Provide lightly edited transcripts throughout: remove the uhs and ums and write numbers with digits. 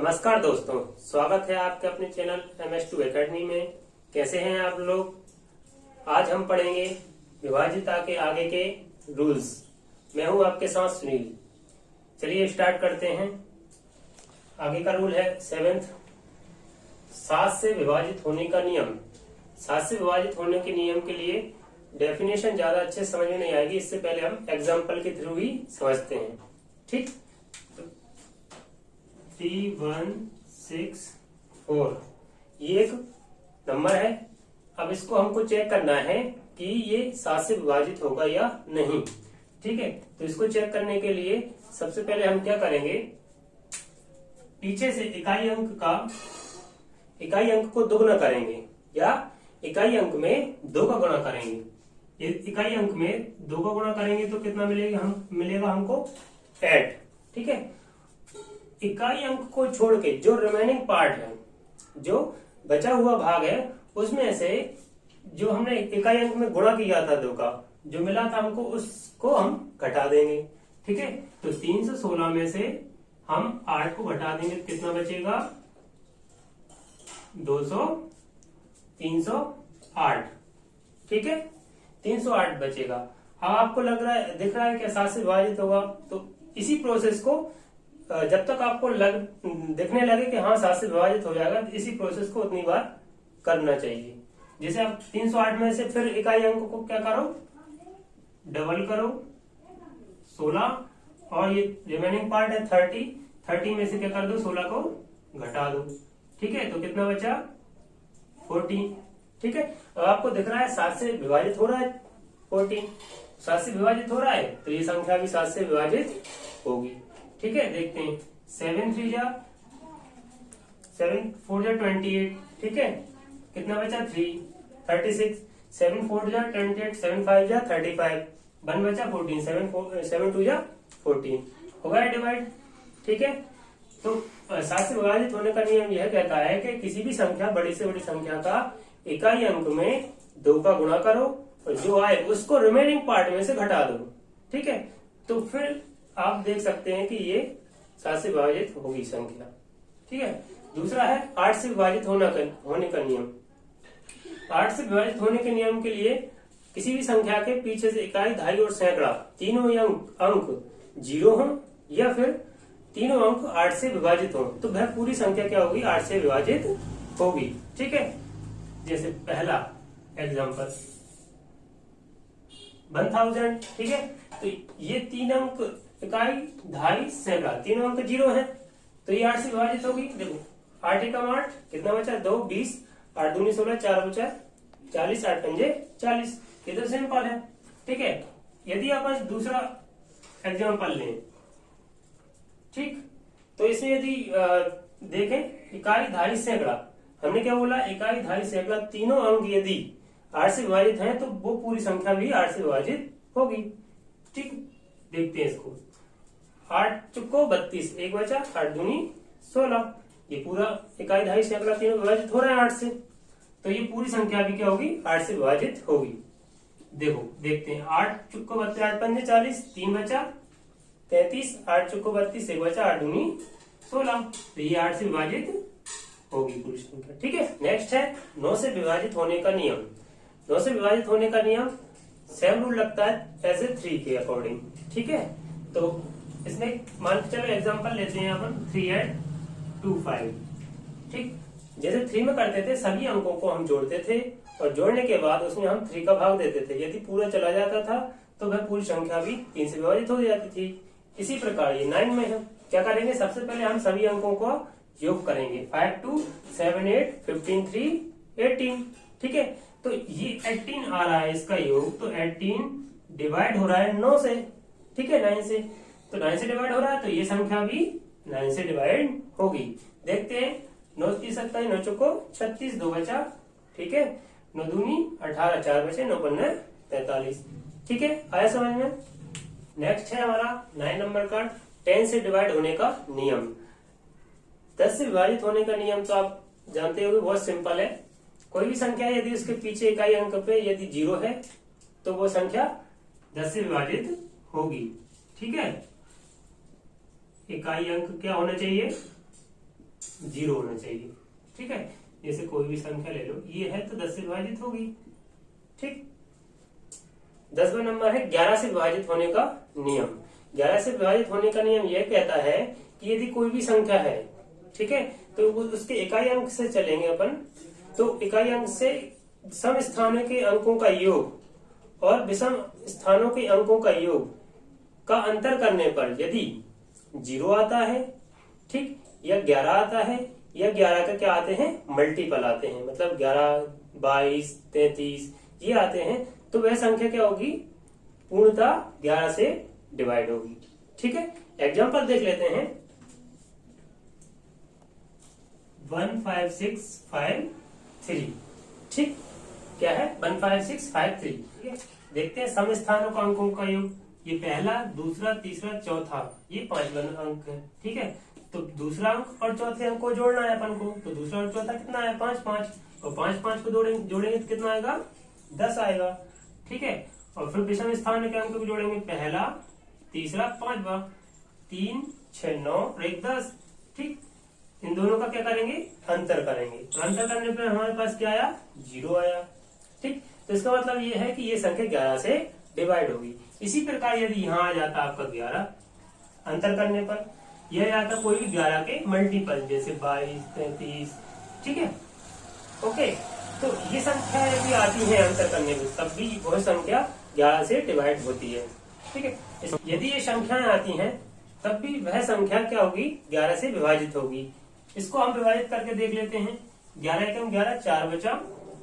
नमस्कार दोस्तों, स्वागत है आपके अपने चैनल MS2 एकेडमी में। कैसे हैं आप लोग। आज हम पढ़ेंगे विभाजिता के आगे के रूल्स। मैं हूं आपके साथ सुनील। चलिए स्टार्ट करते हैं। आगे का रूल है 7th, 7 से विभाजित होने का नियम। 7 से विभाजित होने के नियम के लिए डेफिनेशन ज्यादा अच्छे समझ में नहीं आएगी, इससे पहले हम एग्जाम्पल के थ्रू ही समझते हैं। ठीक, 3164 ये एक नंबर है। अब इसको हमको चेक करना है कि ये 7 से विभाजित होगा या नहीं। ठीक है, तो इसको चेक करने के लिए सबसे पहले हम क्या करेंगे, पीछे से इकाई अंक को दोगुना करेंगे या इकाई अंक में 2 का गुणा करेंगे। इकाई अंक में 2 का गुणा करेंगे तो कितना मिलेगा हमको 8। ठीक है, इकाई अंक को छोड़ के जो रिमेनिंग पार्ट है, जो बचा हुआ भाग है, उसमें से जो हमने इकाई अंक में गुणा किया था 2 का, जो मिला था हमको, उसको हम घटा देंगे। ठीक है, तो 316 में से हम 8 को घटा देंगे, कितना बचेगा 308। ठीक है, 308 बचेगा। अब आपको दिख रहा है कि 7 से विभाजित होगा, तो इसी प्रोसेस को जब तक आपको दिखने लगे कि हाँ 7 से विभाजित हो जाएगा, तो इसी प्रोसेस को उतनी बार करना चाहिए। जैसे आप 308 में से फिर इकाई अंक को क्या करो, डबल करो 16, और ये रिमेनिंग पार्ट है 30 में से क्या कर दो, 16 को घटा दो। ठीक है, तो कितना बचा 14। ठीक है, अब आपको दिख रहा है 7 से विभाजित हो रहा है 14, 7 से विभाजित हो रहा है, तो ये संख्या भी 7 से विभाजित होगी। ठीक है, देखते हैं 7 3 7 4 28। ठीक है, कितना बचा 36, 7 4 28, 7 5 35, 1 बचा 14, 7 2 14 हो गया डिवाइड। ठीक है, तो 7 से विभाजित होने का नियम यह कहता है कि किसी भी संख्या, बड़ी से बड़ी संख्या का इकाई अंक में 2 का गुणा करो और जो आए उसको रिमेनिंग पार्ट में से घटा दो। ठीक है, तो फिर आप देख सकते हैं कि ये 7 से विभाजित होगी संख्या। ठीक है, दूसरा है 8 से विभाजित होने का नियम। 8 से विभाजित होने के नियम के लिए किसी भी संख्या के पीछे से इकाई, दहाई और सैकड़ा तीनों अंक 0 हो या फिर तीनों अंक 8 से विभाजित हो, तो वह पूरी संख्या क्या होगी, 8 से विभाजित होगी। ठीक है, जैसे पहला एग्जाम्पल 1000। ठीक है, तो ये 3 अंक इकाई, दहाई, सैकड़ा, तीनों अंक 0 है, तो ये 8 से विभाजित होगी। देखो 8 एकम 8, कितना बचा 2, 20, 8 दूनी 16, 4 बचा 40, 8 पंजे 40। ये तो सिंपल है। ठीक है, यदि अपन दूसरा एग्जाम्पल लें, ठीक, तो इसमें यदि देखें इकाई, दहाई, सैकड़ा, हमने क्या बोला, इकाई, दहाई, सैकड़ा तीनों अंक यदि 8 से विभाजित हैं तो वो पूरी संख्या भी 8 से विभाजित होगी। ठीक, देखते हैं इसको। 8 चुको 32, 1 बचा, 8 दूनी 16। ये पूरा इकाई, दहाई, सैकड़ा तीनों विभाजित हो रहा है 8 से, तो ये पूरी संख्या भी क्या होगी, 8 से विभाजित होगी। देखो देखते हैं, 8 चुको 32, 8 पंजे 40, 3 बचा 33, 8 चुको 32, 1 बचा, 8 दूनी 16, तो ये 8 से विभाजित होगी पूरी संख्या। ठीक है, नेक्स्ट है 9 से विभाजित होने का नियम। 9 से विभाजित होने का नियम सेम रूल लगता है एज ए 3 के अकॉर्डिंग। ठीक है, तो इसमें मान के चलो एग्जांपल लेते हैं अपन 3 8 2 5। ठीक, जैसे 3 में करते थे, सभी अंकों को हम जोड़ते थे और जोड़ने के बाद उसमें हम 3 का भाग देते थे। यदि पूरा चला जाता था तो वह पूरी संख्या भी 3 से विभाजित हो जाती थी। इसी प्रकार ये 9 में हम क्या करेंगे, सबसे पहले हम सभी अंकों को योग करेंगे, 5 2 7 8 15 3 18। ठीक है, तो ये 18 आ रहा है इसका योग, तो 18 डिवाइड हो रहा है 9 से। ठीक है, 9 से, तो 9 से डिवाइड हो रहा है, तो ये संख्या भी 9 से डिवाइड होगी। देखते हैं, 9 की 27, 9 चौको 36, 2 बचा। ठीक है, 9 दूनी 18, 4 बचे, 9 पन्ने 43। ठीक है, आया समझ में। नेक्स्ट है हमारा 9 नंबर का 10 से डिवाइड होने का नियम। 10 से विभाजित होने का नियम तो आप जानते हो, बहुत सिंपल है। कोई भी संख्या यदि उसके पीछे इकाई अंक पे यदि 0 है तो वो संख्या 10 से विभाजित होगी। ठीक है, इकाई अंक क्या होना चाहिए, चाहिए। ठीक है, जैसे कोई भी संख्या ले लो, ये है तो 10 से विभाजित होगी। ठीक, 10वां नंबर है 11 से विभाजित होने का नियम। 11 से विभाजित होने का नियम यह कहता है कि यदि कोई भी संख्या है, ठीक है, तो उसके इकाई अंक से चलेंगे अपन। तो इकाई अंक से सम स्थानों के अंकों का योग और विषम स्थानों के अंकों का योग का अंतर करने पर यदि 0 आता है, ठीक, या 11 आता है, या 11 का क्या आते हैं, मल्टीपल आते हैं, मतलब 11, 22, 33 ये आते हैं, तो वह संख्या क्या होगी, पूर्णतः 11 से डिवाइड होगी। ठीक है, एग्जाम्पल देख लेते हैं। 15653, ठीक, क्या है 15653। ठीक है, देखते हैं सम स्थानों का अंकों का योग। ये पहला, दूसरा, तीसरा, चौथा, ये 5 अंक है। ठीक है, तो दूसरा अंक और चौथे अंक को जोड़ना है अपन को। तो दूसरा और चौथा कितना है, 5 5, और 5 5 को जोड़ेंगे तो कितना आएगा, 10 आएगा। ठीक है, और फिर विषम स्थान के अंक को जोड़ेंगे, पहला, तीसरा, 5वां, 3 6 9 और 1 10। ठीक, इन दोनों का क्या करेंगे, अंतर करेंगे। तो अंतर करने पर हमारे पास क्या आया, 0 आया। ठीक, तो इसका मतलब ये है कि ये संख्या 11 से डिवाइड होगी। इसी प्रकार यदि यहाँ आ जाता आपका 11, अंतर करने पर यह आता कोई भी 11 के मल्टीपल, जैसे 22, 33। ठीक है, ओके, तो ये संख्या यदि आती है अंतर करने में, तब भी वह संख्या 11 से डिवाइड होती है। ठीक है, यदि ये संख्याएं आती हैं तब भी वह संख्या क्या होगी, 11 से विभाजित होगी। इसको हम विभाजित करके देख लेते हैं। 11 एकम 11, 4 बचा,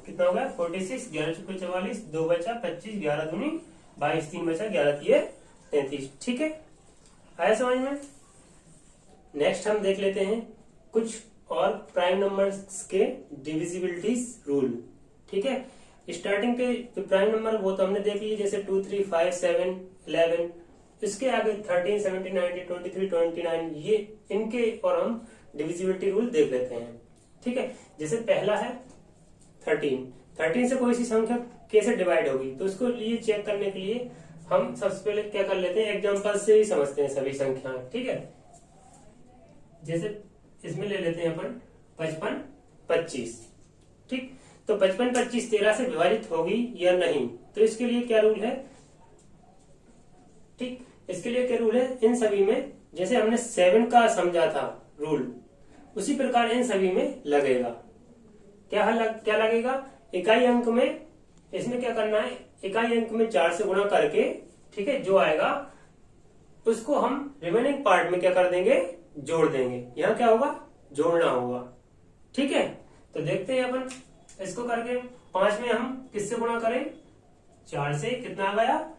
कितना हो गया 46, 11 चौके 44, 2 बचा 25, 11 दूनी 22, 3 बचा, 11 तिये 33। ठीक है, आया समझ में। नेक्स्ट हम देख लेते हैं कुछ और प्राइम नंबर्स के डिविजिबिलिटीज रूल। ठीक है, स्टार्टिंग पे जो प्राइम नंबर वो तो हमने देख लिए, जैसे 2 3 5 7 11। इसके आगे 13 17 19 23 29 ये इनके और हम डिविजिबिलिटी रूल देख लेते हैं। ठीक है, जैसे पहला है 13 से कोई सी संख्या कैसे डिवाइड होगी, तो उसको लिए चेक करने के लिए हम सबसे पहले क्या कर लेते हैं, एग्जांपल से ही समझते हैं सभी संख्याएं। ठीक है, जैसे इसमें ले लेते हैं अपन 55 25। ठीक, तो 55 25 13 से विभाजित होगी या नहीं, तो इसके लिए क्या रूल है। ठीक, इसके लिए क्या रूल है, इन सभी में जैसे हमने 7 का समझा था रूल, उसी प्रकार इन सभी में लगेगा। क्या लगेगा, इकाई अंक में इसमें क्या करना है, इकाई अंक में 4 से गुणा करके, ठीक है, जो आएगा उसको हम रिमेनिंग पार्ट में क्या कर देंगे, जोड़ देंगे। यहाँ क्या होगा, जोड़ना होगा। ठीक है, तो देखते हैं अपन इसको करके। 5 में हम किससे गुणा करें, 4 से, कितना आ गया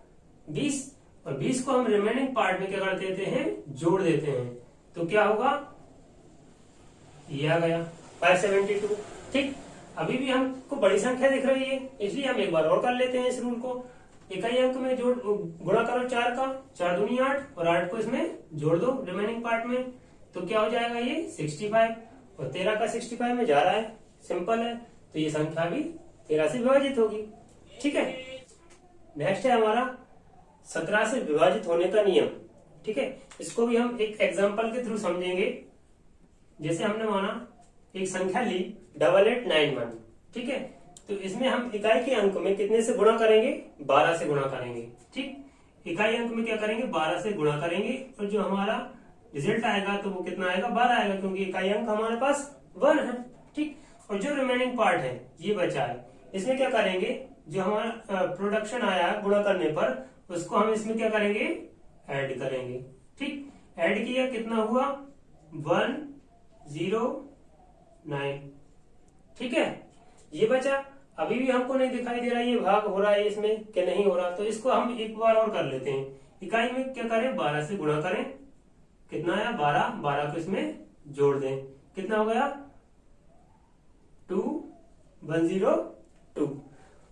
20, और 20 को हम रिमेनिंग पार्ट में क्या कर देते हैं, जोड़ देते हैं। तो क्या होगा, ये आ गया 572। ठीक, अभी भी हमको बड़ी संख्या दिख रही है, इसलिए हम एक बार और कर लेते हैं इस रूल को। इकाई अंक में जोड़ गुणा करो 4 का, 4 दूनी 8, और 8 को इसमें जोड़ दो रिमेनिंग पार्ट में, तो क्या हो जाएगा, ये 65, और 13 का 65 में जा रहा है, सिंपल है, तो ये संख्या भी 13 से विभाजित होगी। ठीक है, नेक्स्ट है हमारा 17 से विभाजित होने का नियम। ठीक है, इसको भी हम एक एग्जाम्पल के थ्रू समझेंगे। जैसे हमने माना एक संख्या ली 8891। ठीक है, तो इसमें हम इकाई के अंक में कितने से गुणा करेंगे, 12 से गुणा करेंगे। ठीक, इकाई अंक में क्या करेंगे, 12 से गुणा करेंगे, और जो हमारा रिजल्ट आएगा तो वो कितना आएगा, 12 आएगा, क्योंकि इकाई अंक हमारे पास 1 है। ठीक, और जो रिमेनिंग पार्ट है ये बचा है, इसमें क्या करेंगे, जो हमारा प्रोडक्शन आया गुणा करने पर, उसको हम इसमें क्या करेंगे, ऐड करेंगे। ठीक, ऐड किया, कितना हुआ 109। ठीक है, ये बचा। अभी भी हमको नहीं दिखाई दे रहा ये भाग हो रहा है इसमें कि नहीं हो रहा, तो इसको हम एक बार और कर लेते हैं। इकाई में क्या करें, 12 से गुणा करें, कितना आया 12, 12 को इसमें जोड़ दें, कितना हो गया 2102।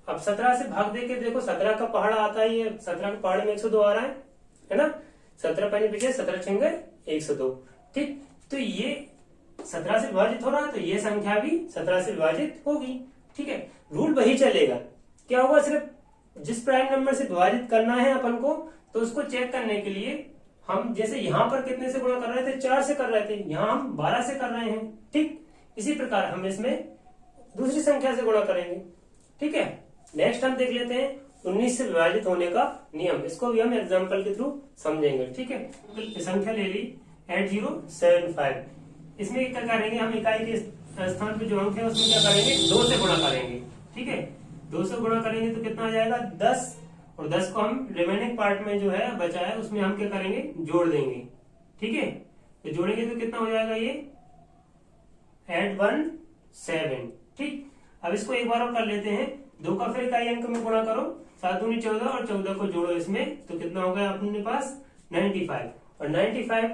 अब 17 से भाग दे के देखो, 17 का पहाड़ा आता है, ये 17 के पहाड़े में 102 आ रहा है ना, 17 पानी पीछे 17 छंगे 102। ठीक, तो ये 17 से विभाजित हो रहा है, तो ये संख्या भी 17 से विभाजित होगी। ठीक है, रूल वही चलेगा। क्या होगा, सिर्फ जिस प्राइम नंबर से विभाजित करना है अपन को, तो उसको चेक करने के लिए हम जैसे यहाँ पर कितने से गुणा कर रहे थे, 4 से कर रहे थे, यहाँ हम 12 से कर रहे हैं। ठीक, इसी प्रकार हम इसमें दूसरी संख्या से गुणा करेंगे। ठीक है, नेक्स्ट हम देख लेते हैं 19 से विभाजित होने का नियम। इसको भी हम एग्जांपल के थ्रू समझेंगे। ठीक है, तो संख्या ले ली 8075। इसमें क्या करेंगे, हम इकाई के स्थान पे जो अंक है उसमें क्या करेंगे, 2 से गुणा करेंगे। ठीक है, 2 से गुणा करेंगे तो कितना आ जाएगा 10, और 10 को हम रिमेनिंग पार्ट में जो है बचा है उसमें हम क्या करेंगे, जोड़ देंगे। ठीक है, तो जोड़ेंगे तो कितना हो जाएगा ये 817। ठीक, अब इसको एक बार और कर लेते हैं। 2 का फिर इकाई अंक में गुणा करो, 7 दूनी 14 और 14 को जोड़ो इसमें, तो कितना हो गया अपने पास 95, और 95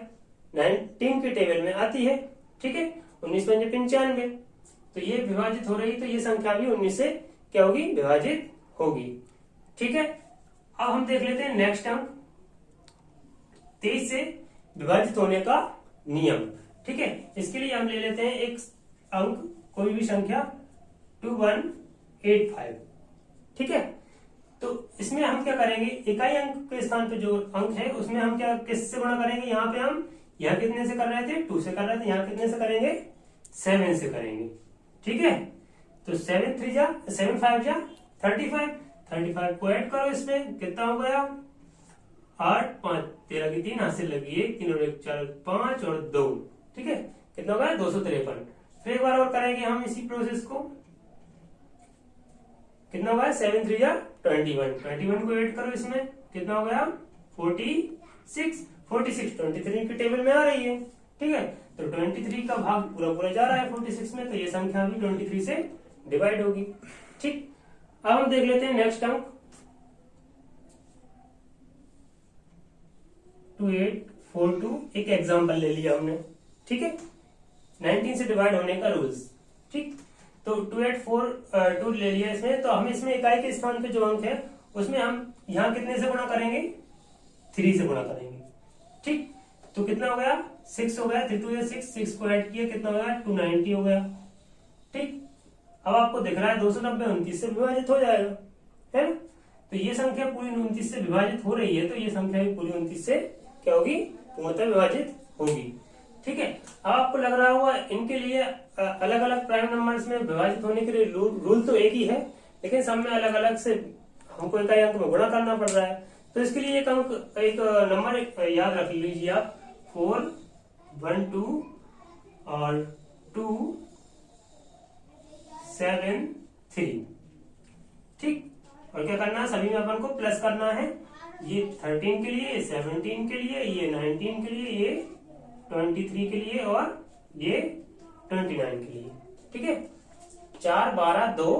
19 के टेबल में आती है। ठीक है, 19 पंजे 95, तो ये विभाजित हो रही, तो ये संख्या भी 19 से क्या होगी, विभाजित होगी। ठीक है, अब हम देख लेते हैं नेक्स्ट अंक 23 से विभाजित होने का नियम। ठीक है, इसके लिए हम ले लेते हैं एक अंक, कोई भी संख्या 2185। ठीक है, तो इसमें हम क्या करेंगे, इकाई अंक के स्थान पे जो अंक है उसमें हम क्या किससे गुणा करेंगे, यहाँ पे हम यहाँ कितने से कर रहे थे 2 से कर रहे थे, यहाँ कितने से करेंगे 7 से करेंगे। ठीक है, तो 7 3 जा 7 5 जा 35 को ऐड करो, इसमें कितना हो गया 8 5 13 की 3 हाथ से लगी 1 3 और 1 4 5 और 2। ठीक है, कितना हो गया 253। फिर एक बार और करेंगे हम इसी प्रोसेस को, कितना होगा 7 3 जा 21 को ऐड करो, इसमें कितना हो गया 46 23 की टेबल में आ रही है। ठीक है, तो 23 का भाग पूरा जा रहा है 46 में, तो ये संख्या भी 23 से डिवाइड होगी। ठीक, अब हम देख लेते हैं नेक्स्ट अंक 2842। एक एग्जांपल ले लिया हमने। ठीक है, 19 से डिवाइड होने का रूल्स। ठीक, तो 2842 ले लिया इसमें, तो हम इसमें इकाई के स्थान पे जो अंक है उसमें हम यहाँ कितने से गुणा करेंगे 3 से गुणा करेंगे। ठीक, तो कितना हो गया 6 हो गया, 3 2 6 को ऐड किया कितना हो गया 290 हो गया। ठीक, अब आपको दिख रहा है 290 29 से विभाजित हो जाएगा, है ना। तो ये संख्या पूरी 29 से विभाजित हो रही है, तो ये संख्या भी पूरी 29 से क्या होगी, पूर्णतः विभाजित होगी। ठीक है, अब आपको लग रहा होगा इनके लिए अलग अलग प्राइम नंबर्स में विभाजित होने के लिए रूल तो एक ही है, लेकिन सब में अलग अलग से हमको इकाई अंक में गुणा करना पड़ रहा है। तो इसके लिए एक नंबर याद रख लीजिए आप, 4 1 2 और 2 7 3। ठीक, और क्या करना है, सभी में अपन को प्लस करना है। ये 13 के लिए, ये 17 के लिए, ये 19 के लिए, ये 23 के लिए और ये 29 के लिए। ठीक है, 4 12 2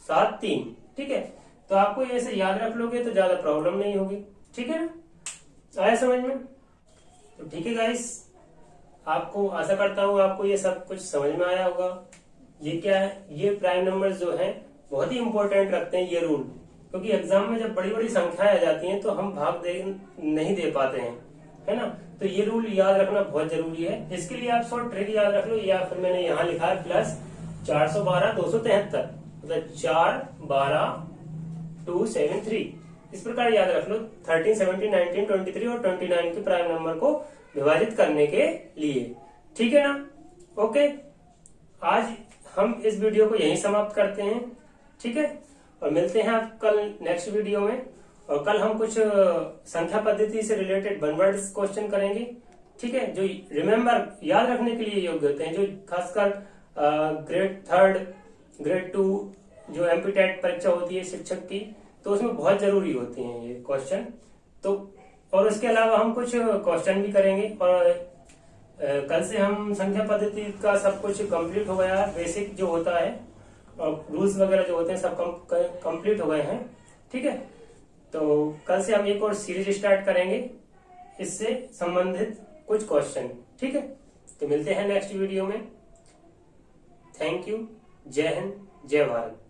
7 3। ठीक है, तो आपको ये ऐसे याद रख लोगे तो ज्यादा प्रॉब्लम नहीं होगी। ठीक है ना, आया समझ में। तो ठीक है गाइस, आपको आशा करता हूँ आपको ये सब कुछ समझ में आया होगा। ये क्या है, ये प्राइम नंबर्स जो है बहुत ही इंपॉर्टेंट रखते हैं ये रूल, क्योंकि एग्जाम में जब बड़ी बड़ी संख्याएं आ जाती हैं तो हम भाग नहीं दे पाते हैं, है ना। तो ये रूल याद रखना बहुत जरूरी है। इसके लिए आप शॉर्ट ट्रिक याद रख लो, या फिर मैंने यहाँ लिखा है प्लस 412 273, मतलब 4 12 2 7 3। इस प्रकार याद रख लो 13 17 19 23 और 29 के प्राइम नंबर को विभाजित करने के लिए। ठीक है ना, ओके। आज हम इस वीडियो को यहीं समाप्त करते हैं। ठीक है, और मिलते हैं आप कल नेक्स्ट वीडियो में। और कल हम कुछ संख्या पद्धति से रिलेटेड वन वर्ड क्वेश्चन करेंगे। ठीक है, जो रिमेम्बर याद रखने के लिए योग्य होते हैं, जो खासकर ग्रेड 3 ग्रेड 2 जो एमपीटेट परीक्षा होती है शिक्षक की, तो उसमें बहुत जरूरी होते हैं ये क्वेश्चन। तो और उसके अलावा हम कुछ क्वेश्चन भी करेंगे। और कल से हम संख्या पद्धति का सब कुछ कंप्लीट हो गया, बेसिक जो होता है और रूल्स वगैरह जो होते हैं सब कंप्लीट हो गए हैं। ठीक है, तो कल से हम एक और सीरीज स्टार्ट करेंगे इससे संबंधित कुछ क्वेश्चन। ठीक है, तो मिलते हैं नेक्स्ट वीडियो में। थैंक यू, जय हिंद, जय भारत।